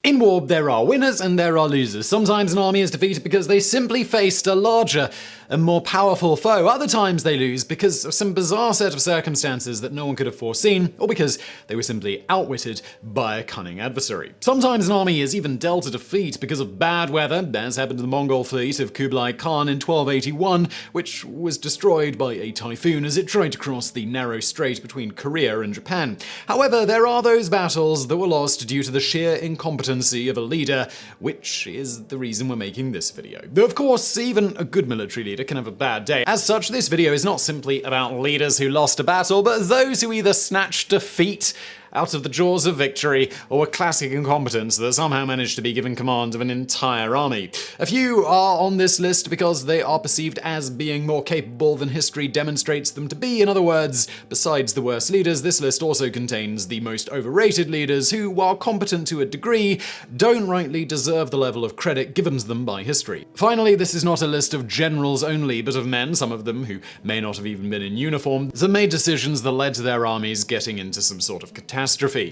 In war, there are winners and there are losers. Sometimes an army is defeated because they simply faced a larger and more powerful foe. Other times they lose because of some bizarre set of circumstances that no one could have foreseen, or because they were simply outwitted by a cunning adversary. Sometimes an army is even dealt a defeat because of bad weather, as happened to the Mongol fleet of Kublai Khan in 1281, which was destroyed by a typhoon as it tried to cross the narrow strait between Korea and Japan. However, there are those battles that were lost due to the sheer incompetency of a leader, which is the reason we're making this video. Though of course, even a good military leader can have a bad day. As such, this video is not simply about leaders who lost a battle, but those who either snatched defeat out of the jaws of victory, or were classic incompetents that somehow managed to be given command of an entire army. A few are on this list because they are perceived as being more capable than history demonstrates them to be. In other words, besides the worst leaders, this list also contains the most overrated leaders who, while competent to a degree, don't rightly deserve the level of credit given to them by history. Finally, this is not a list of generals only, but of men, some of them who may not have even been in uniform, that made decisions that led to their armies getting into some sort of catastrophe.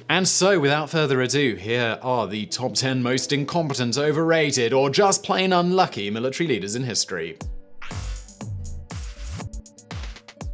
And so, without further ado, here are the top 10 most incompetent, overrated, or just plain unlucky military leaders in history.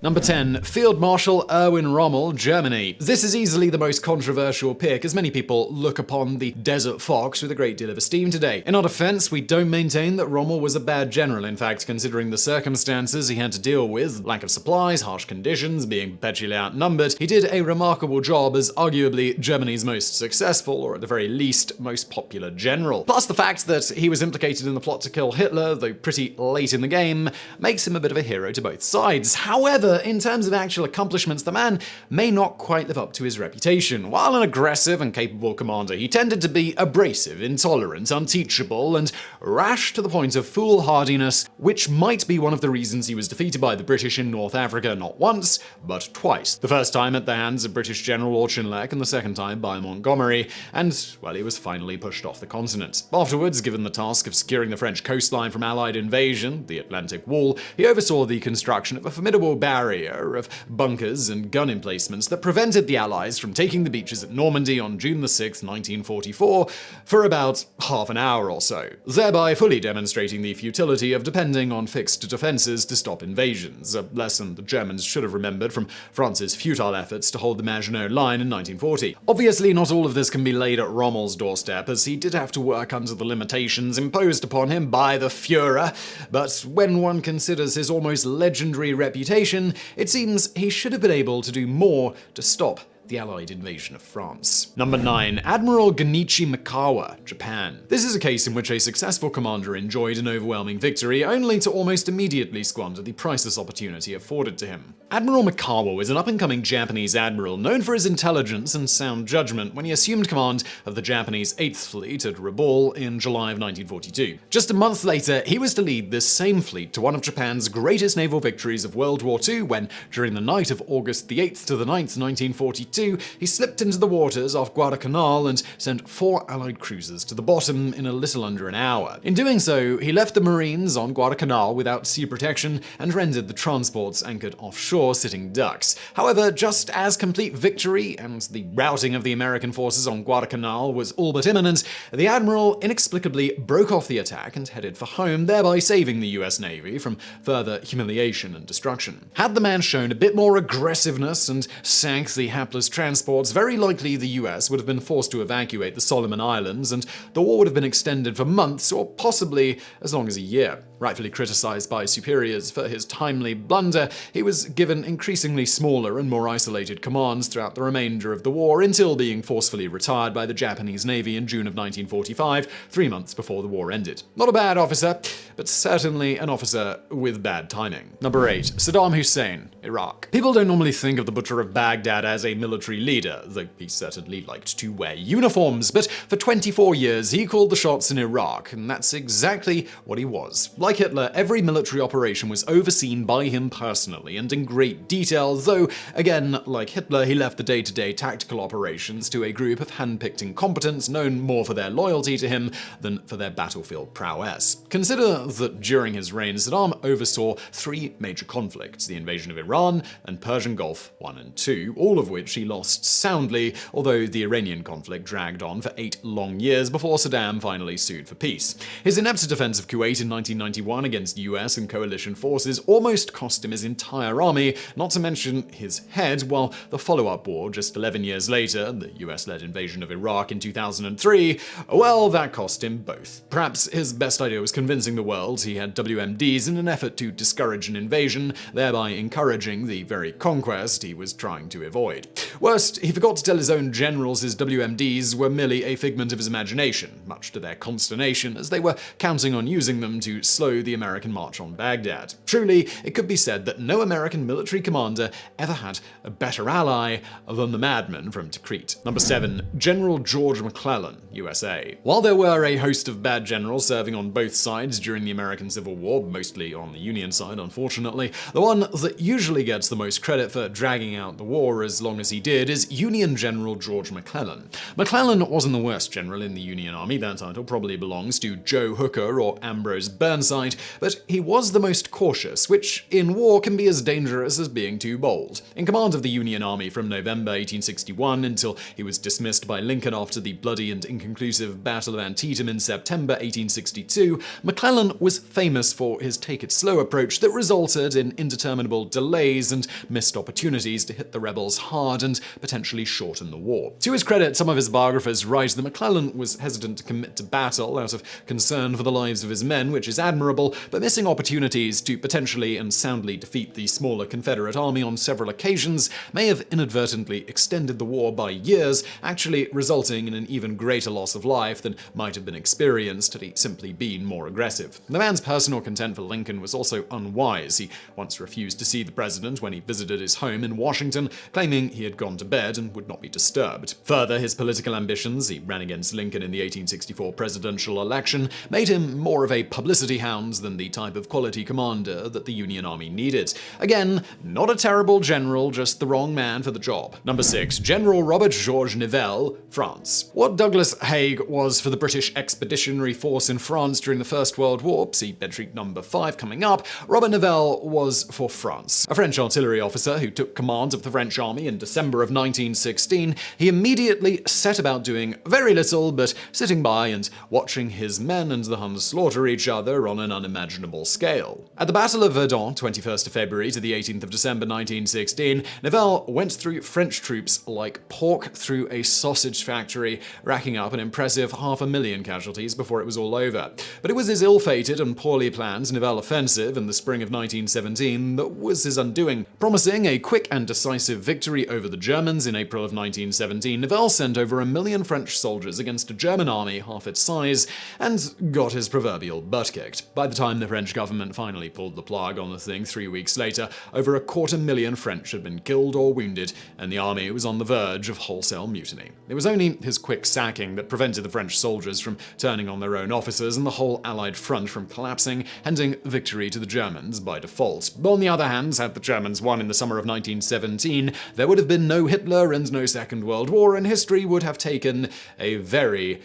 Number 10. Field Marshal Erwin Rommel, Germany. This is easily the most controversial pick, as many people look upon the Desert Fox with a great deal of esteem today. In our defense, we don't maintain that Rommel was a bad general. In fact, considering the circumstances he had to deal with, lack of supplies, harsh conditions, being perpetually outnumbered, he did a remarkable job as arguably Germany's most successful, or at the very least, most popular general. Plus the fact that he was implicated in the plot to kill Hitler, though pretty late in the game, makes him a bit of a hero to both sides. However, in terms of actual accomplishments, the man may not quite live up to his reputation. While an aggressive and capable commander, he tended to be abrasive, intolerant, unteachable, and rash to the point of foolhardiness, which might be one of the reasons he was defeated by the British in North Africa not once, but twice. The first time at the hands of British General Auchinleck, and the second time by Montgomery, and, well, he was finally pushed off the continent. Afterwards, given the task of securing the French coastline from Allied invasion, the Atlantic Wall, he oversaw the construction of a formidable barrier of bunkers and gun emplacements that prevented the Allies from taking the beaches at Normandy on June 6, 1944, for about half an hour or so, thereby fully demonstrating the futility of depending on fixed defenses to stop invasions, a lesson the Germans should have remembered from France's futile efforts to hold the Maginot Line in 1940. Obviously, not all of this can be laid at Rommel's doorstep, as he did have to work under the limitations imposed upon him by the Führer, but when one considers his almost legendary reputation, it seems he should have been able to do more to stop the Allied invasion of France. Number 9. Admiral Genichi Mikawa, Japan. This is a case in which a successful commander enjoyed an overwhelming victory, only to almost immediately squander the priceless opportunity afforded to him. Admiral Mikawa was an up-and-coming Japanese admiral known for his intelligence and sound judgment when he assumed command of the Japanese 8th Fleet at Rabaul in July of 1942. Just a month later, he was to lead this same fleet to one of Japan's greatest naval victories of World War II when, during the night of August the 8th to the 9th, 1942, he slipped into the waters off Guadalcanal and sent 4 Allied cruisers to the bottom in a little under an hour. In doing so, he left the Marines on Guadalcanal without sea protection and rendered the transports anchored offshore sitting ducks. However, just as complete victory and the routing of the American forces on Guadalcanal was all but imminent, the Admiral inexplicably broke off the attack and headed for home, thereby saving the US Navy from further humiliation and destruction. Had the man shown a bit more aggressiveness and sank the hapless transports, very likely the US would have been forced to evacuate the Solomon Islands, and the war would have been extended for months or possibly as long as a year. Rightfully criticized by superiors for his timely blunder, he was given increasingly smaller and more isolated commands throughout the remainder of the war until being forcefully retired by the Japanese Navy in June of 1945, 3 months before the war ended. Not a bad officer, but certainly an officer with bad timing. Number 8. Saddam Hussein, Iraq. People don't normally think of the Butcher of Baghdad as a military leader, though he certainly liked to wear uniforms, but for 24 years he called the shots in Iraq, and that's exactly what he was. Like Like Hitler, every military operation was overseen by him personally and in great detail, though, again, like Hitler, he left the day-to-day tactical operations to a group of hand-picked incompetents known more for their loyalty to him than for their battlefield prowess. Consider that during his reign, Saddam oversaw 3 major conflicts: the invasion of Iran and Persian Gulf I and II, all of which he lost soundly, although the Iranian conflict dragged on for 8 long years before Saddam finally sued for peace. His inept defense of Kuwait in 1991 against US and coalition forces almost cost him his entire army, not to mention his head, while the follow-up war just 11 years later, the US-led invasion of Iraq in 2003, well, that cost him both. Perhaps his best idea was convincing the world he had WMDs in an effort to discourage an invasion, thereby encouraging the very conquest he was trying to avoid. Worst, he forgot to tell his own generals his WMDs were merely a figment of his imagination, much to their consternation, as they were counting on using them to slow the American march on Baghdad. Truly, it could be said that no American military commander ever had a better ally than the madman from Tikrit. Number 7. General George McClellan, USA. While there were a host of bad generals serving on both sides during the American Civil War, mostly on the Union side, unfortunately, the one that usually gets the most credit for dragging out the war as long as he did is Union General George McClellan. McClellan wasn't the worst general in the Union Army, that title probably belongs to Joe Hooker or Ambrose Burnside, but he was the most cautious, which in war can be as dangerous as being too bold. In command of the Union Army from November 1861 until he was dismissed by Lincoln after the bloody and inconclusive Battle of Antietam in September 1862, McClellan was famous for his take-it-slow approach that resulted in indeterminable delays and missed opportunities to hit the rebels hard and potentially shorten the war. To his credit, some of his biographers write that McClellan was hesitant to commit to battle out of concern for the lives of his men, which is admirable, but missing opportunities to potentially and soundly defeat the smaller Confederate army on several occasions may have inadvertently extended the war by years, actually resulting in an even greater loss of life than might have been experienced had he simply been more aggressive. The man's personal contempt for Lincoln was also unwise. He once refused to see the president when he visited his home in Washington, claiming he had gone to bed and would not be disturbed. Further, his political ambitions — he ran against Lincoln in the 1864 presidential election — made him more of a publicity hound than the type of quality commander that the Union Army needed. Again, not a terrible general, just the wrong man for the job. Number 6. General Robert Georges Nivelle, France. What Douglas Haig was for the British Expeditionary Force in France during the First World War, see bedsheet number 5 coming up, Robert Nivelle was for France. A French artillery officer who took command of the French army in December of 1916, he immediately set about doing very little but sitting by and watching his men and the Huns slaughter each other on an unimaginable scale. At the Battle of Verdun, 21st of February to the 18th of December 1916, Nivelle went through French troops like pork through a sausage factory, racking up an impressive 500,000 casualties before it was all over. But it was his ill-fated and poorly planned Nivelle offensive in the spring of 1917 that was his undoing. Promising a quick and decisive victory over the Germans in April of 1917, Nivelle sent over 1 million French soldiers against a German army half its size and got his proverbial butt kicked. By the time the French government finally pulled the plug on the thing 3 weeks later, over 250,000 French had been killed or wounded, and the army was on the verge of wholesale mutiny. It was only his quick sacking that prevented the French soldiers from turning on their own officers and the whole Allied front from collapsing, handing victory to the Germans by default. On the other hand, had the Germans won in the summer of 1917, there would have been no Hitler and no Second World War, and history would have taken a very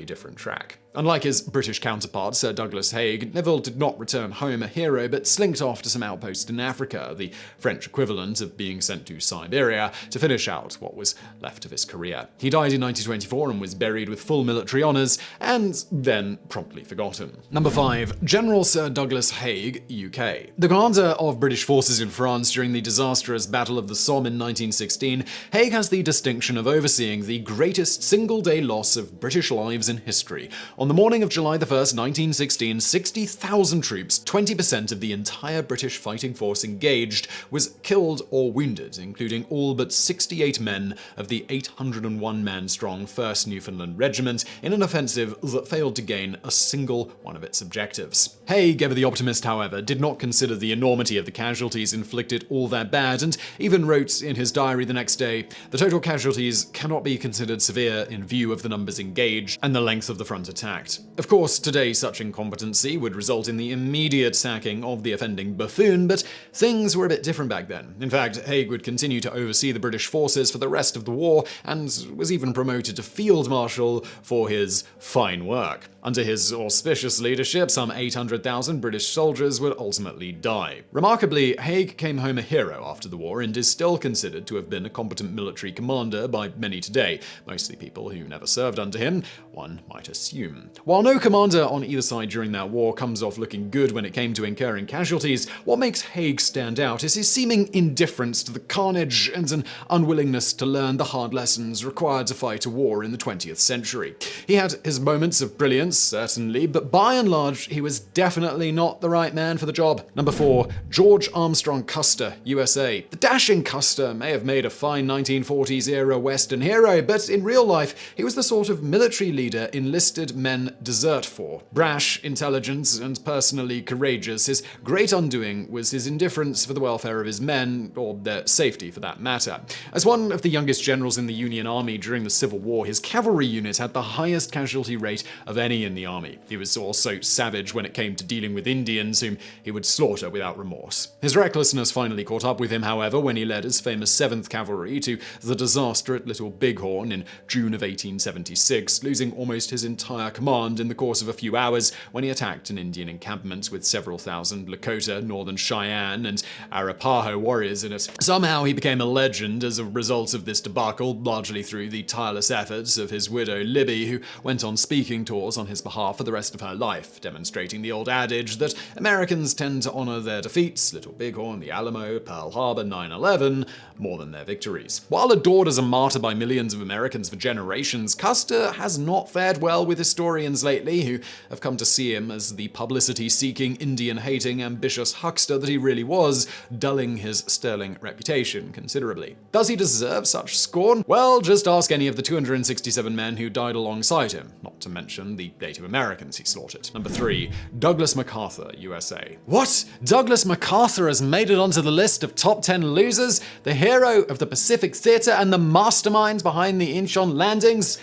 different track. Unlike his British counterpart, Sir Douglas Haig, Nivelle did not return home a hero, but slinked off to some outpost in Africa, the French equivalent of being sent to Siberia, to finish out what was left of his career. He died in 1924 and was buried with full military honours, and then promptly forgotten. Number 5. General Sir Douglas Haig, UK. The commander of British forces in France during the disastrous Battle of the Somme in 1916, Haig has the distinction of overseeing the greatest single-day loss of British lives in history. On the morning of July 1st, 1916, 60,000 troops, 20% of the entire British fighting force engaged, was killed or wounded, including all but 68 men of the 801-man-strong 1st Newfoundland Regiment, in an offensive that failed to gain a single one of its objectives. Haig, ever the optimist, however, did not consider the enormity of the casualties inflicted all that bad, and even wrote in his diary the next day, "The total casualties cannot be considered severe in view of the numbers engaged and the length of the front attack. attacked. Of course, today such incompetency would result in the immediate sacking of the offending buffoon, but things were a bit different back then. In fact, Haig would continue to oversee the British forces for the rest of the war, and was even promoted to Field Marshal for his fine work. Under his auspicious leadership, some 800,000 British soldiers would ultimately die. Remarkably, Haig came home a hero after the war and is still considered to have been a competent military commander by many today, mostly people who never served under him, one might assume. While no commander on either side during that war comes off looking good when it came to incurring casualties, what makes Haig stand out is his seeming indifference to the carnage and an unwillingness to learn the hard lessons required to fight a war in the 20th century. He had his moments of brilliance, certainly, but by and large, he was definitely not the right man for the job. Number 4, George Armstrong Custer, USA. The dashing Custer may have made a fine 1940s era Western hero, but in real life, he was the sort of military leader enlisted men desert for. Brash, intelligent, and personally courageous, his great undoing was his indifference for the welfare of his men, or their safety for that matter. As one of the youngest generals in the Union Army during the Civil War, his cavalry unit had the highest casualty rate of any in the army. He was also savage when it came to dealing with Indians, whom he would slaughter without remorse. His recklessness finally caught up with him, however, when he led his famous 7th Cavalry to the disaster at Little Bighorn in June of 1876, losing almost his entire command in the course of a few hours when he attacked an Indian encampment with several thousand Lakota, Northern Cheyenne, and Arapaho warriors in it. Somehow he became a legend as a result of this debacle, largely through the tireless efforts of his widow Libby, who went on speaking tours on his behalf for the rest of her life, demonstrating the old adage that Americans tend to honor their defeats, Little Bighorn, the Alamo, Pearl Harbor, 9/11, more than their victories. While adored as a martyr by millions of Americans for generations, Custer has not fared well with historians lately, who have come to see him as the publicity-seeking, Indian-hating, ambitious huckster that he really was, dulling his sterling reputation considerably. Does he deserve such scorn? Well, just ask any of the 267 men who died alongside him, not to mention the Native Americans he slaughtered. Number 3, Douglas MacArthur, USA. What? Douglas MacArthur has made it onto the list of top 10 losers? The hero of the Pacific Theater and the mastermind behind the Incheon landings?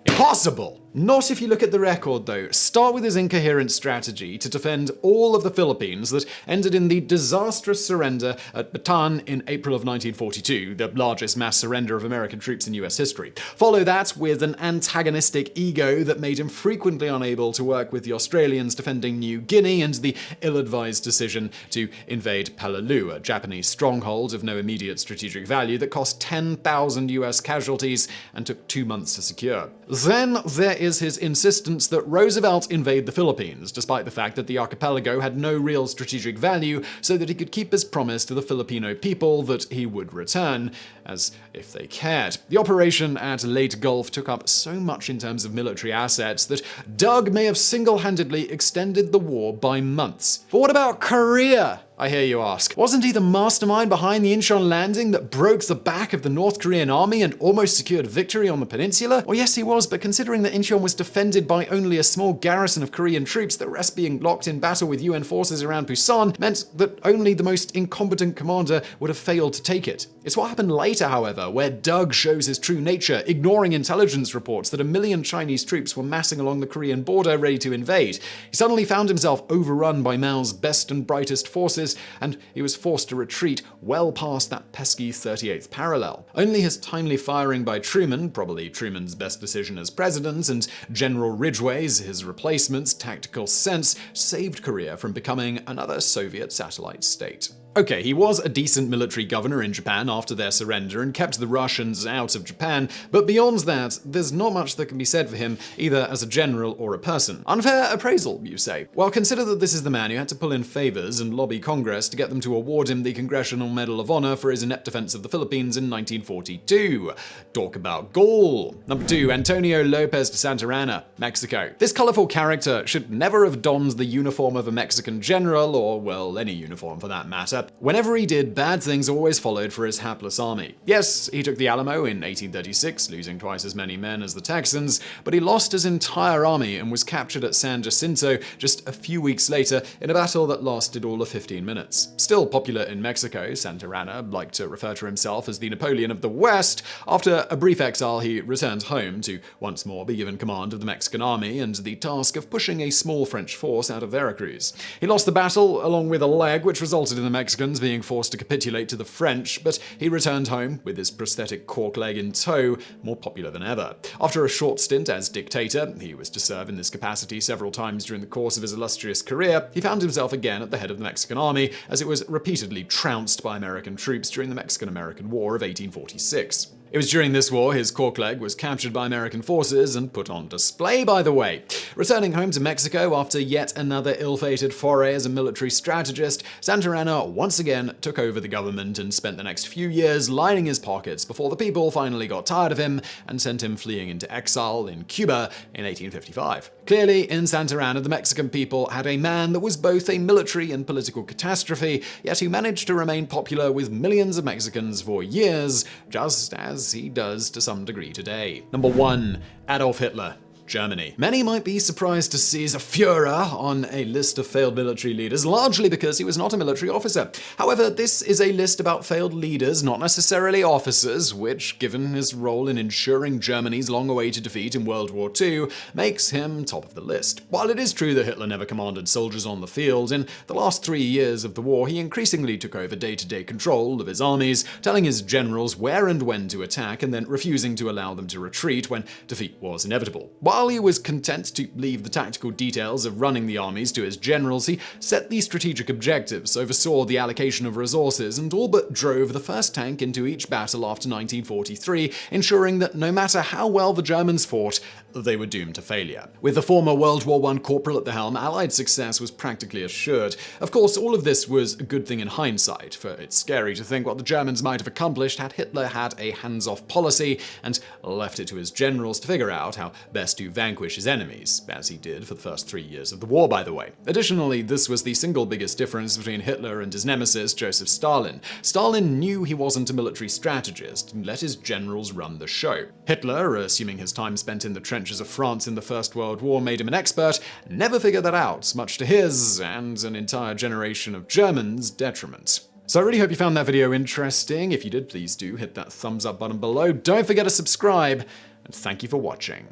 Impossible! Not if you look at the record, though. Start with his incoherent strategy to defend all of the Philippines that ended in the disastrous surrender at Bataan in April of 1942, the largest mass surrender of American troops in US history. Follow that with an antagonistic ego that made him frequently unable to work with the Australians defending New Guinea, and the ill-advised decision to invade Peleliu, a Japanese stronghold of no immediate strategic value that cost 10,000 US casualties and took 2 months to secure. Then there is his insistence that Roosevelt invade the Philippines, despite the fact that the archipelago had no real strategic value, so that he could keep his promise to the Filipino people that he would return, as if they cared. The operation at Leyte Gulf took up so much in terms of military assets that Doug may have single-handedly extended the war by months. But what about Korea? I hear you ask. Wasn't he the mastermind behind the Incheon landing that broke the back of the North Korean army and almost secured victory on the peninsula? Well, yes, he was, but considering that Incheon was defended by only a small garrison of Korean troops, the rest being locked in battle with UN forces around Busan meant that only the most incompetent commander would have failed to take it. It's what happened later, however, where Doug shows his true nature, ignoring intelligence reports that 1 million Chinese troops were massing along the Korean border ready to invade. He suddenly found himself overrun by Mao's best and brightest forces, and he was forced to retreat well past that pesky 38th parallel. Only his timely firing by Truman, probably Truman's best decision as president, and General Ridgway's, his replacement's, tactical sense saved Korea from becoming another Soviet satellite state. Okay, he was a decent military governor in Japan after their surrender and kept the Russians out of Japan, but beyond that, there's not much that can be said for him, either as a general or a person. Unfair appraisal, you say? Well, consider that this is the man who had to pull in favors and lobby Congress to get them to award him the Congressional Medal of Honor for his inept defense of the Philippines in 1942. Talk about gall. Number 2, Antonio López de Santa Anna, Mexico. This colorful character should never have donned the uniform of a Mexican general, or, well, any uniform for that matter. Custer. Whenever he did, bad things always followed for his hapless army. Yes, he took the Alamo in 1836, losing twice as many men as the Texans, but he lost his entire army and was captured at San Jacinto just a few weeks later in a battle that lasted all of 15 minutes. Still popular in Mexico, Santa Anna liked to refer to himself as the Napoleon of the West. After a brief exile, he returned home to once more be given command of the Mexican army and the task of pushing a small French force out of Veracruz. He lost the battle along with a leg, which resulted in the Mexicans being forced to capitulate to the French, but he returned home with his prosthetic cork leg in tow, more popular than ever. After a short stint as dictator, he was to serve in this capacity several times during the course of his illustrious career, he found himself again at the head of the Mexican army as it was repeatedly trounced by American troops during the Mexican-American War of 1846. It was during this war his cork leg was captured by American forces and put on display, by the way. Returning home to Mexico after yet another ill-fated foray as a military strategist, Santa Anna once again took over the government and spent the next few years lining his pockets before the people finally got tired of him and sent him fleeing into exile in Cuba in 1855. Clearly, in Santa Anna, the Mexican people had a man that was both a military and political catastrophe, yet who managed to remain popular with millions of Mexicans for years, just as he does to some degree today. Number 1. Adolf Hitler. Germany. Many might be surprised to see the Führer on a list of failed military leaders, largely because he was not a military officer. However, this is a list about failed leaders, not necessarily officers, which, given his role in ensuring Germany's long-awaited defeat in World War II, makes him top of the list. While it is true that Hitler never commanded soldiers on the field, in the last 3 years of the war, he increasingly took over day-to-day control of his armies, telling his generals where and when to attack, and then refusing to allow them to retreat when defeat was inevitable. While he was content to leave the tactical details of running the armies to his generals, he set the strategic objectives, oversaw the allocation of resources, and all but drove the first tank into each battle after 1943, ensuring that no matter how well the Germans fought, they were doomed to failure. With the former World War I corporal at the helm, Allied success was practically assured. Of course, all of this was a good thing in hindsight, for it's scary to think what the Germans might have accomplished had Hitler had a hands-off policy and left it to his generals to figure out how best to vanquish his enemies, as he did for the first 3 years of the war, by the way. Additionally, this was the single biggest difference between Hitler and his nemesis, Joseph Stalin. Stalin knew he wasn't a military strategist and let his generals run the show. Hitler, assuming his time spent in the trenches of France in the First World War made him an expert, never figured that out, much to his and an entire generation of Germans' detriment. So I really hope you found that video interesting. If you did, please do hit that thumbs up button below. Don't forget to subscribe, and thank you for watching.